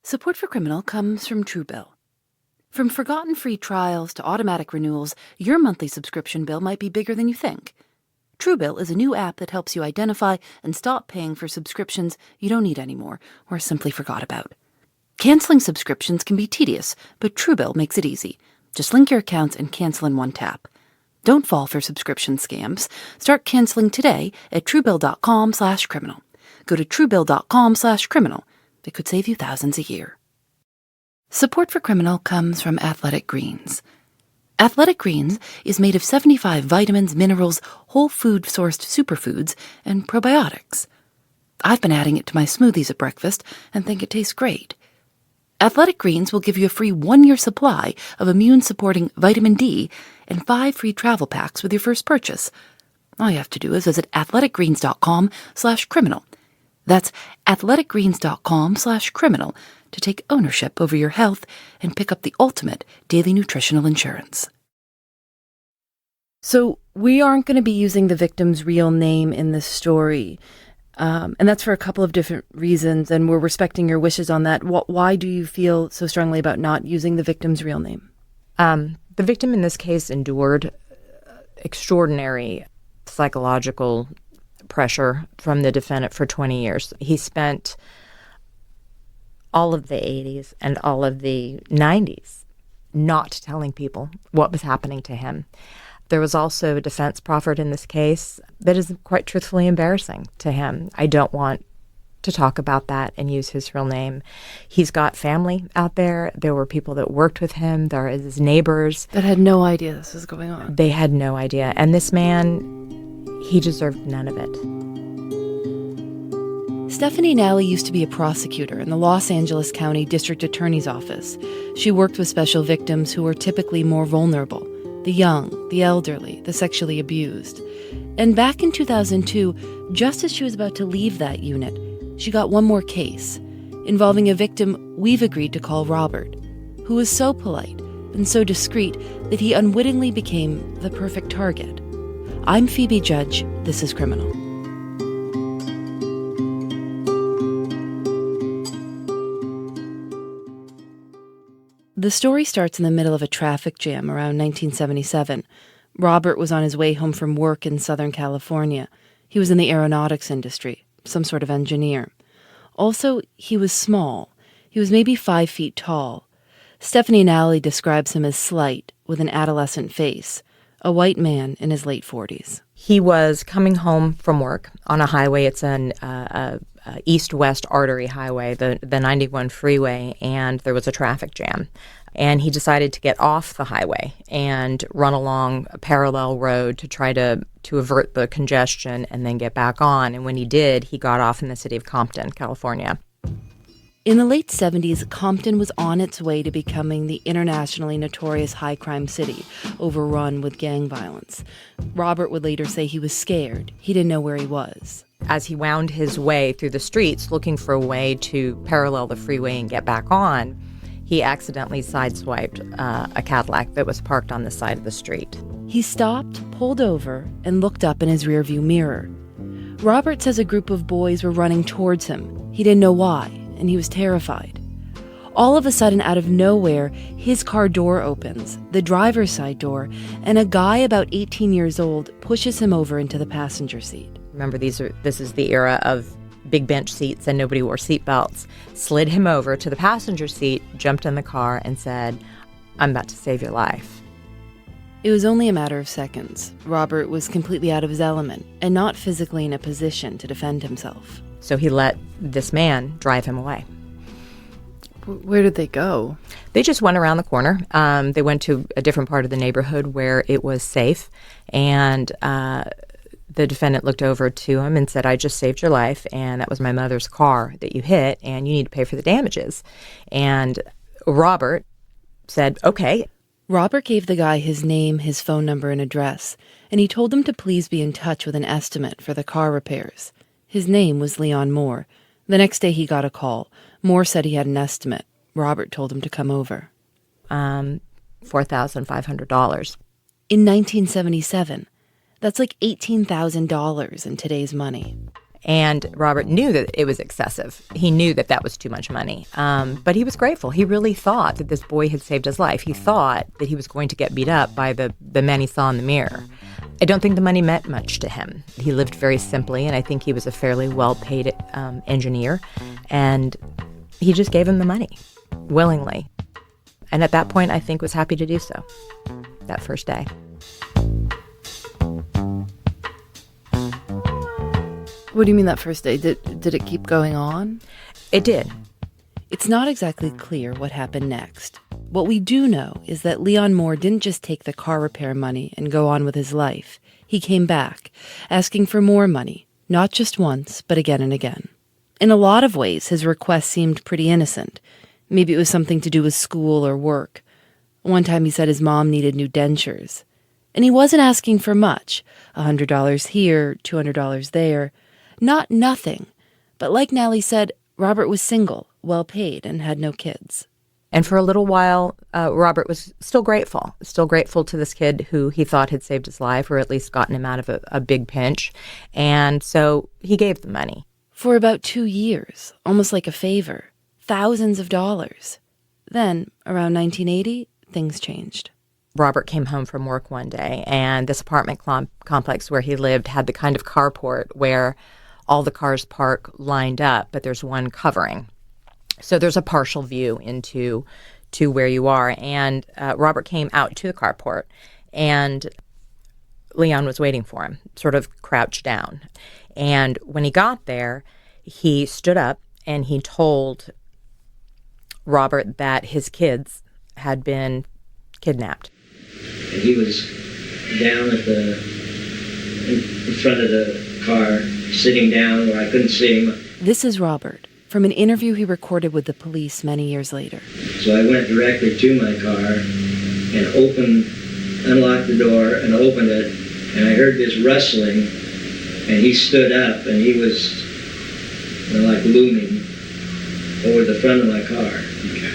Support for Criminal comes from Truebill. From forgotten free trials to automatic renewals, your monthly subscription bill might be bigger than you think. Truebill is a new app that helps you identify and stop paying for subscriptions you don't need anymore or simply forgot about. Canceling subscriptions can be tedious, but Truebill makes it easy. Just link your accounts and cancel in one tap. Don't fall for subscription scams. Start canceling today at Truebill.com/criminal. Go to Truebill.com/criminal. It could save you thousands a year. Support for Criminal comes from Athletic Greens. Athletic Greens is made of 75 vitamins, minerals, whole food sourced superfoods, and probiotics. I've been adding it to my smoothies at breakfast and think it tastes great. Athletic Greens will give you a free 1-year supply of immune-supporting vitamin D and 5 free travel packs with your first purchase. All you have to do is visit athleticgreens.com/criminal. That's athleticgreens.com/criminal to take ownership over your health and pick up the ultimate daily nutritional insurance. So we aren't going to be using the victim's real name in this story. And that's for a couple of different reasons, and we're respecting your wishes on that. Why do you feel so strongly about not using the victim's real name? The victim in this case endured extraordinary psychological pressure from the defendant for 20 years. He spent all of the 80s and all of the 90s not telling people what was happening to him. There was also a defense proffered in this case that is quite truthfully embarrassing to him. I don't want to talk about that and use his real name. He's got family out there. There were people that worked with him. There is his neighbors. That had no idea this was going on. They had no idea. And this man, he deserved none of it. Stephanie Nally used to be a prosecutor in the Los Angeles County District Attorney's Office. She worked with special victims who were typically more vulnerable: the young, the elderly, the sexually abused. And back in 2002, just as she was about to leave that unit, she got one more case involving a victim we've agreed to call Robert, who was so polite and so discreet that he unwittingly became the perfect target. I'm Phoebe Judge. This is Criminal. The story starts in the middle of a traffic jam around 1977. Robert was on his way home from work in Southern California. He was in the aeronautics industry, some sort of engineer. Also, he was small. He was maybe 5 feet tall. Stephanie Nally describes him as slight, with an adolescent face, a white man in his late 40s. He was coming home from work on a highway. It's an east-west artery highway, the 91 freeway, and there was a traffic jam. And he decided to get off the highway and run along a parallel road to try to avert the congestion and then get back on. And when he did, he got off in the city of Compton, California. In the late 70s, Compton was on its way to becoming the internationally notorious high-crime city, overrun with gang violence. Robert would later say he was scared. He didn't know where he was. As he wound his way through the streets looking for a way to parallel the freeway and get back on, he accidentally sideswiped a Cadillac that was parked on the side of the street. He stopped, pulled over, and looked up in his rearview mirror. Robert says a group of boys were running towards him. He didn't know why, and he was terrified. All of a sudden, out of nowhere, his car door opens, the driver's side door, and a guy about 18 years old pushes him over into the passenger seat. Remember, this is the era of big bench seats and nobody wore seatbelts. Slid him over to the passenger seat, jumped in the car, and said, "I'm about to save your life." It was only a matter of seconds. Robert was completely out of his element and not physically in a position to defend himself. So he let this man drive him away. Where did they go? They just went around the corner. They went to a different part of the neighborhood where it was safe, and the defendant looked over to him and said, "I just saved your life, and that was my mother's car that you hit, and you need to pay for the damages." And Robert said, "Okay." Robert gave the guy his name, his phone number, and address, and he told him to please be in touch with an estimate for the car repairs. His name was Leon Moore. The next day he got a call. Moore said he had an estimate. Robert told him to come over. $4,500. In 1977. That's like $18,000 in today's money. And Robert knew that it was excessive. He knew that that was too much money. But he was grateful. He really thought that this boy had saved his life. He thought that he was going to get beat up by the men he saw in the mirror. I don't think the money meant much to him. He lived very simply, and I think he was a fairly well-paid engineer. And he just gave him the money willingly. And at that point, I think was happy to do so that first day. What do you mean that first day? Did it keep going on? It did. It's not exactly clear what happened next. What we do know is that Leon Moore didn't just take the car repair money and go on with his life. He came back, asking for more money, not just once, but again and again. In a lot of ways, his request seemed pretty innocent. Maybe it was something to do with school or work. One time he said his mom needed new dentures. And he wasn't asking for much, $100 here, $200 there. Not nothing. But like Nally said, Robert was single, well-paid, and had no kids. And for a little while, Robert was still grateful to this kid who he thought had saved his life or at least gotten him out of a big pinch. And so he gave the money. For about 2 years, almost like a favor. Thousands of dollars. Then, around 1980, things changed. Robert came home from work one day, and this apartment complex where he lived had the kind of carport where all the cars park lined up, but there's one covering. So there's a partial view into where you are. And Robert came out to the carport, and Leon was waiting for him, sort of crouched down. And when he got there, he stood up and he told Robert that his kids had been kidnapped. And he was down in front of the car, sitting down where I couldn't see him. This is Robert, from an interview he recorded with the police many years later. So I went directly to my car and unlocked the door and opened it, and I heard this rustling, and he stood up, and he was like looming over the front of my car. Okay.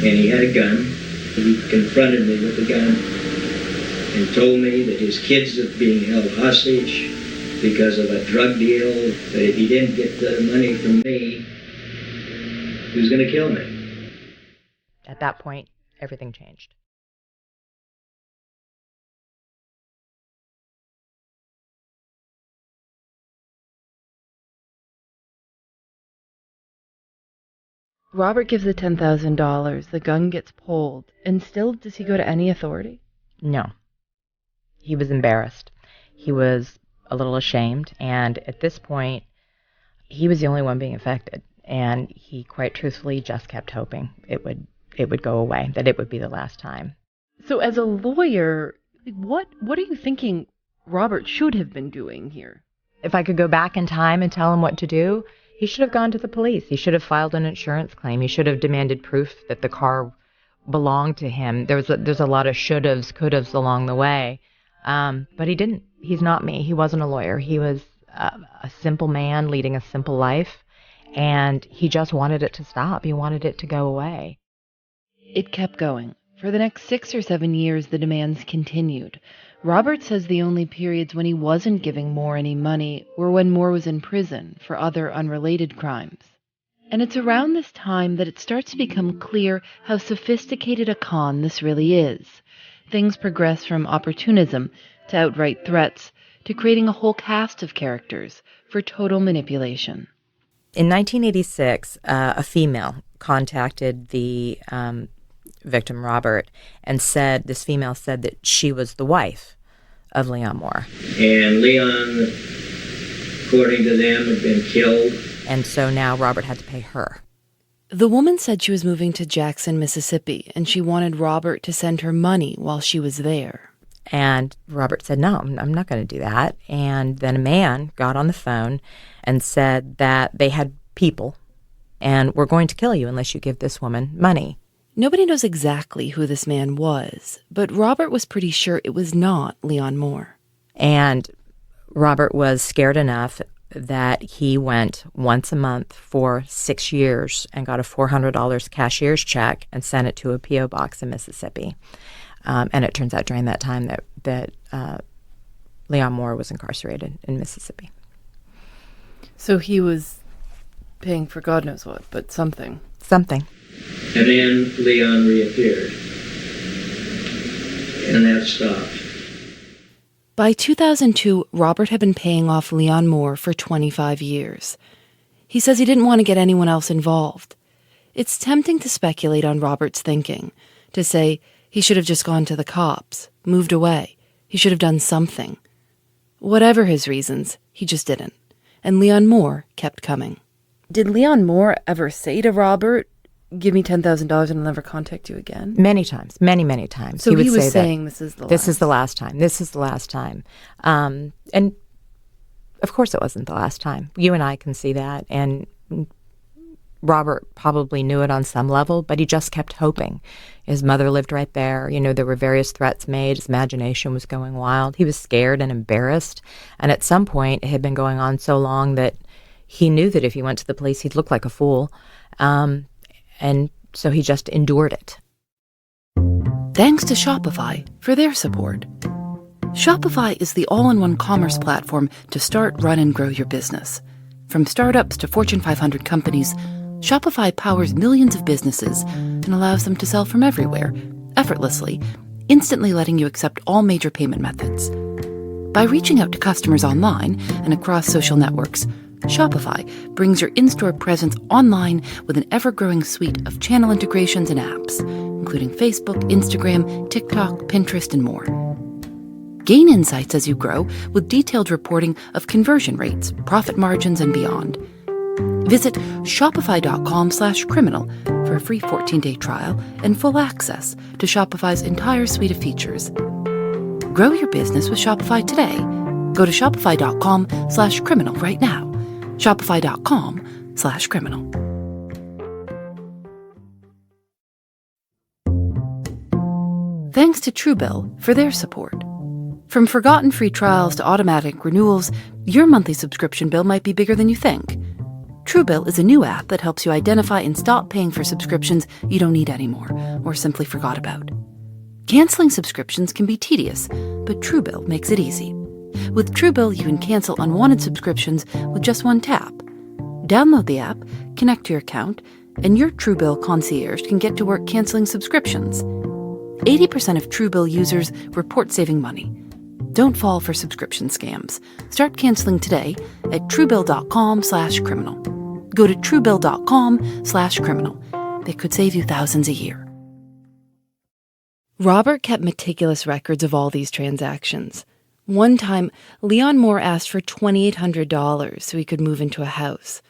And he had a gun. He confronted me with the gun and told me that his kids were being held hostage because of a drug deal, that if he didn't get the money from me, he was going to kill me. At that point, everything changed. Robert gives the $10,000, the gun gets pulled, and still does he go to any authority? No. He was embarrassed. He was a little ashamed, and at this point, he was the only one being affected. And he quite truthfully just kept hoping it would go away, that it would be the last time. So as a lawyer, what are you thinking Robert should have been doing here? If I could go back in time and tell him what to do, he should have gone to the police. He should have filed an insurance claim. He should have demanded proof that the car belonged to him. There's a lot of should-haves, could-haves along the way. But he didn't. He's not me. He wasn't a lawyer. He was a simple man leading a simple life, and he just wanted it to stop. He wanted it to go away. It kept going. For the next 6 or 7 years, the demands continued. Robert says the only periods when he wasn't giving Moore any money were when Moore was in prison for other unrelated crimes. And it's around this time that it starts to become clear how sophisticated a con this really is. Things progress from opportunism to outright threats to creating a whole cast of characters for total manipulation. In 1986, a female contacted the victim, Robert, and this female said that she was the wife of Leon Moore. And Leon, according to them, had been killed. And so now Robert had to pay her. The woman said she was moving to Jackson, Mississippi, and she wanted Robert to send her money while she was there. And Robert said, no, I'm not going to do that. And then a man got on the phone and said that they had people and we're going to kill you unless you give this woman money. Nobody knows exactly who this man was, but Robert was pretty sure it was not Leon Moore. And Robert was scared enough that he went once a month for 6 years and got a $400 cashier's check and sent it to a P.O. box in Mississippi. And it turns out during that time that Leon Moore was incarcerated in Mississippi. So he was paying for God knows what, but something. Something. And then Leon reappeared. And that stopped. By 2002, Robert had been paying off Leon Moore for 25 years. He says he didn't want to get anyone else involved. It's tempting to speculate on Robert's thinking, to say he should have just gone to the cops, moved away. He should have done something. Whatever his reasons, he just didn't. And Leon Moore kept coming. Did Leon Moore ever say to Robert, "Give me $10,000 and I'll never contact you again"? Many times, many times. So he was say saying, that, "This is the last. This is the last time. This is the last time." And of course it wasn't the last time. You and I can see that. And Robert probably knew it on some level, but he just kept hoping. His mother lived right there. You know, there were various threats made. His imagination was going wild. He was scared and embarrassed. And at some point, it had been going on so long that he knew that if he went to the police, he'd look like a fool. And so he just endured it. Thanks to Shopify for their support. Shopify is the all-in-one commerce platform to start, run, and grow your business. From startups to Fortune 500 companies, Shopify powers millions of businesses and allows them to sell from everywhere, effortlessly, instantly letting you accept all major payment methods. By reaching out to customers online and across social networks, Shopify brings your in-store presence online with an ever-growing suite of channel integrations and apps, including Facebook, Instagram, TikTok, Pinterest, and more. Gain insights as you grow with detailed reporting of conversion rates, profit margins, and beyond. Visit shopify.com/criminal for a free 14-day trial and full access to Shopify's entire suite of features. Grow your business with Shopify today. Go to shopify.com/criminal right now. Shopify.com/criminal. Thanks to Truebill for their support. From forgotten free trials to automatic renewals, your monthly subscription bill might be bigger than you think. Truebill is a new app that helps you identify and stop paying for subscriptions you don't need anymore or simply forgot about. Canceling subscriptions can be tedious, but Truebill makes it easy. With Truebill, you can cancel unwanted subscriptions with just one tap. Download the app, connect to your account, and your Truebill concierge can get to work canceling subscriptions. 80% of Truebill users report saving money. Don't fall for subscription scams. Start canceling today at Truebill.com/criminal. Go to Truebill.com/criminal. They could save you thousands a year. Robert kept meticulous records of all these transactions. One time, Leon Moore asked for $2,800 so he could move into a house.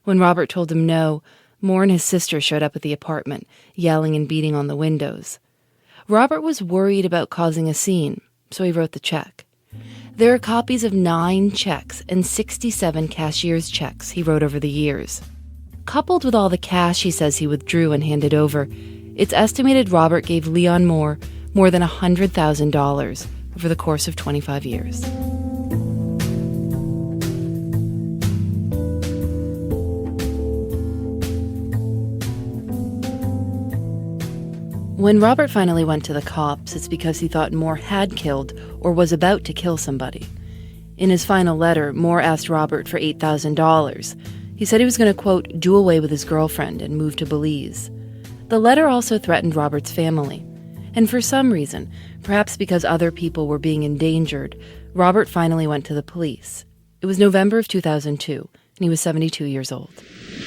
When Robert told him no, Moore and his sister showed up at the apartment, yelling and beating on the windows. Robert was worried about causing a scene, so he wrote the check. There are copies of 9 checks and 67 cashier's checks he wrote over the years. Coupled with all the cash he says he withdrew and handed over, it's estimated Robert gave Leon Moore more than $100,000 over the course of 25 years. When Robert finally went to the cops, it's because he thought Moore had killed or was about to kill somebody. In his final letter, Moore asked Robert for $8,000. He said he was going to, quote, do away with his girlfriend and move to Belize. The letter also threatened Robert's family. And for some reason, perhaps because other people were being endangered, Robert finally went to the police. It was November of 2002, and he was 72 years old.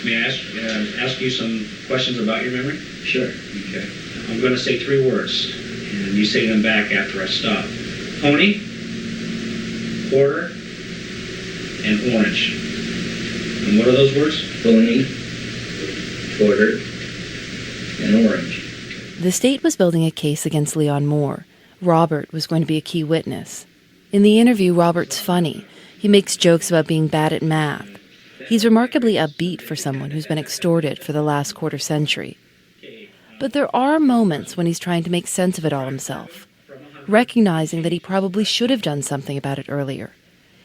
May I ask you some questions about your memory? Sure. Okay. I'm going to say 3 words, and you say them back after I stop. Pony, quarter, and orange. And what are those words? Pony, quarter, and orange. The state was building a case against Leon Moore. Robert was going to be a key witness. In the interview, Robert's funny. He makes jokes about being bad at math. He's remarkably upbeat for someone who's been extorted for the last quarter century. But there are moments when he's trying to make sense of it all himself, recognizing that he probably should have done something about it earlier.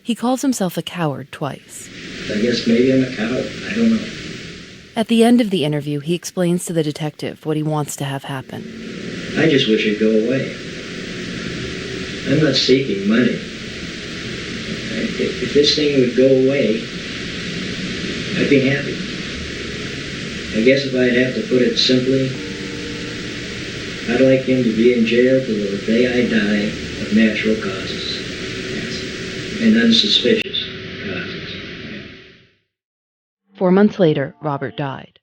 He calls himself a coward twice. I guess maybe I'm a coward. I don't know. At the end of the interview, he explains to the detective what he wants to have happen. I just wish it'd go away. I'm not seeking money. If this thing would go away, I'd be happy. I guess if I'd have to put it simply, I'd like him to be in jail till the day I die of natural causes. Yes. And unsuspicious causes. 4 months later, Robert died.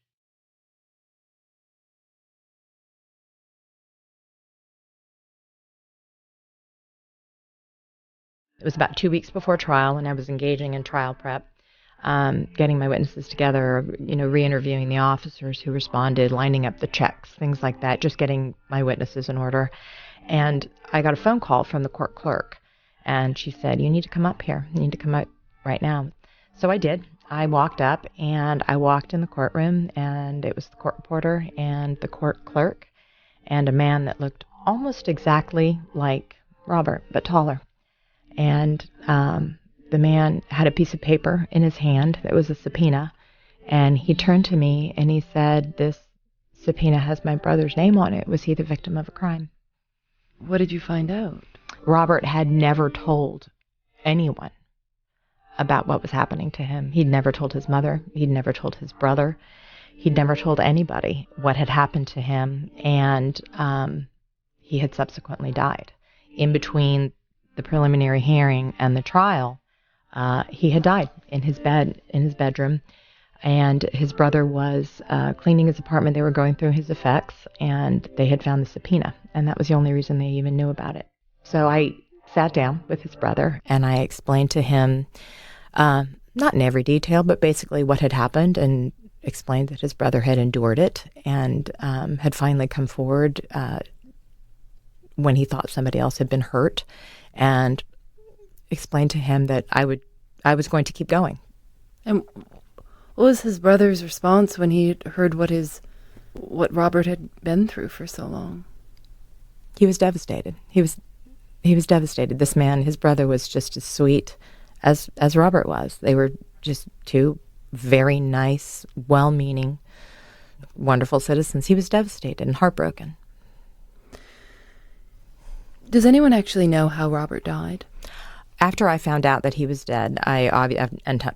It was about 2 weeks before trial, and I was engaging in trial prep, getting my witnesses together, re-interviewing the officers who responded, lining up the checks, things like that, just getting my witnesses in order. And I got a phone call from the court clerk, and she said, "You need to come up here. You need to come up right now." So I did. I walked up, and I walked in the courtroom, and it was the court reporter and the court clerk and a man that looked almost exactly like Robert, but taller. And the man had a piece of paper in his hand that was a subpoena, and he turned to me and he said, "This subpoena has my brother's name on it. Was he the victim of a crime?" What did you find out? Robert had never told anyone about what was happening to him. He'd never told his mother. He'd never told his brother. He'd never told anybody what had happened to him, and he had subsequently died. In between the preliminary hearing and the trial, he had died in his bedroom, and his brother was cleaning his apartment. They were going through his effects, and they had found the subpoena, and that was the only reason they even knew about it. So I sat down with his brother, and I explained to him, not in every detail, but basically what had happened, and explained that his brother had endured it and had finally come forward when he thought somebody else had been hurt, and explained to him that I was going to keep going. And what was his brother's response when he heard what Robert had been through for so long? He was devastated. He was devastated. This man, his brother, was just as sweet as Robert was. They were just two very nice, well-meaning, wonderful citizens. He was devastated and heartbroken. Does anyone actually know how Robert died? After I found out that he was dead, I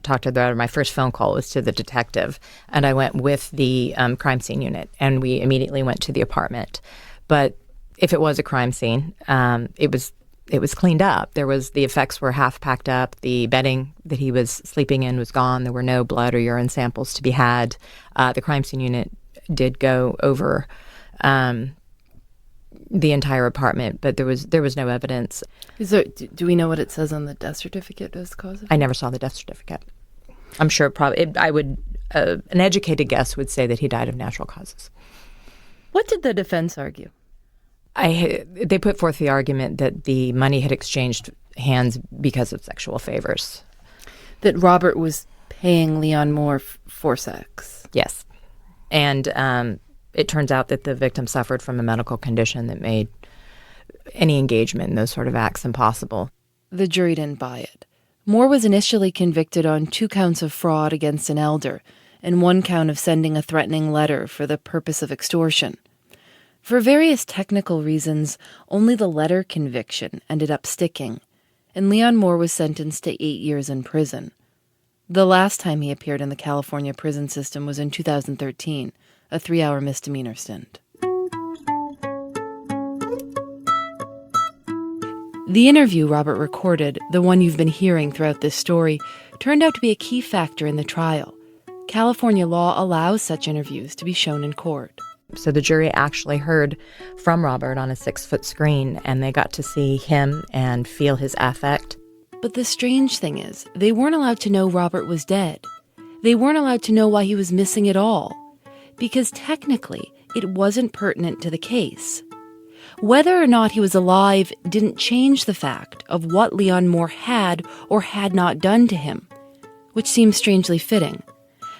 talked to the my first phone call was to the detective, and I went with the crime scene unit, and we immediately went to the apartment. But if it was a crime scene, it was cleaned up. The effects were half packed up. The bedding that he was sleeping in was gone. There were no blood or urine samples to be had. The crime scene unit did go over the entire apartment, but there was no evidence. Do we know what it says on the death certificate as cause? I never saw the death certificate. I'm sure an educated guess would say that he died of natural causes. What did the defense argue? They put forth the argument that the money had exchanged hands because of sexual favors. That Robert was paying Leon Moore for sex. Yes. And it turns out that the victim suffered from a medical condition that made any engagement in those sort of acts impossible. The jury didn't buy it. Moore was initially convicted on 2 counts of fraud against an elder and 1 count of sending a threatening letter for the purpose of extortion. For various technical reasons, only the letter conviction ended up sticking, and Leon Moore was sentenced to 8 years in prison. The last time he appeared in the California prison system was in 2013, a 3-hour misdemeanor stint. The interview Robert recorded, the one you've been hearing throughout this story, turned out to be a key factor in the trial. California law allows such interviews to be shown in court. So the jury actually heard from Robert on a 6-foot screen, and they got to see him and feel his affect. But the strange thing is, they weren't allowed to know Robert was dead. They weren't allowed to know why he was missing at all, because technically it wasn't pertinent to the case. Whether or not he was alive didn't change the fact of what Leon Moore had or had not done to him, which seems strangely fitting,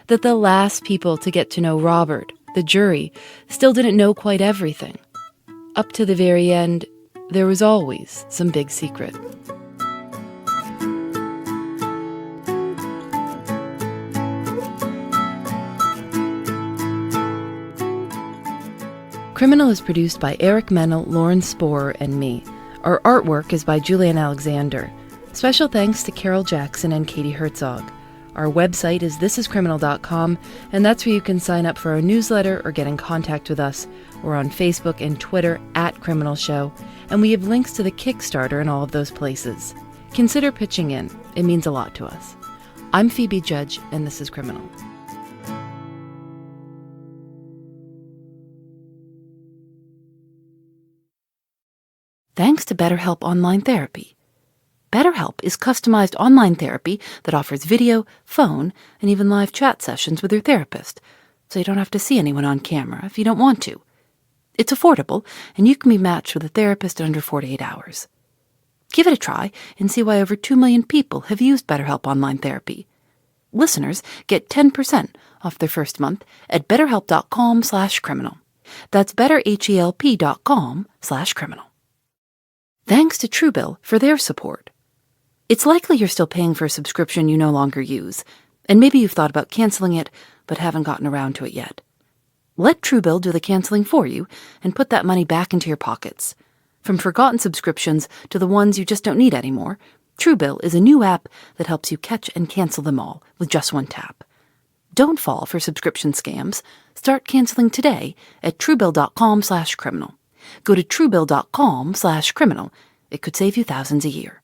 that the last people to get to know Robert, the jury, still didn't know quite everything. Up to the very end, there was always some big secret. Criminal is produced by Eric Mennel, Lauren Sporer, and me. Our artwork is by Julian Alexander. Special thanks to Carol Jackson and Katie Herzog. Our website is thisiscriminal.com, and that's where you can sign up for our newsletter or get in contact with us. We're on Facebook and Twitter @Criminal Show, and we have links to the Kickstarter in all of those places. Consider pitching in. It means a lot to us. I'm Phoebe Judge, and this is Criminal. Thanks to BetterHelp Online Therapy. BetterHelp is customized online therapy that offers video, phone, and even live chat sessions with your therapist, so you don't have to see anyone on camera if you don't want to. It's affordable, and you can be matched with a therapist in under 48 hours. Give it a try and see why over 2 million people have used BetterHelp Online Therapy. Listeners get 10% off their first month at betterhelp.com/criminal. That's betterhelp.com/criminal. Thanks to Truebill for their support. It's likely you're still paying for a subscription you no longer use, and maybe you've thought about canceling it but haven't gotten around to it yet. Let Truebill do the canceling for you and put that money back into your pockets. From forgotten subscriptions to the ones you just don't need anymore, Truebill is a new app that helps you catch and cancel them all with just one tap. Don't fall for subscription scams. Start canceling today at truebill.com/criminal. Go to truebill.com/criminal. It could save you thousands a year.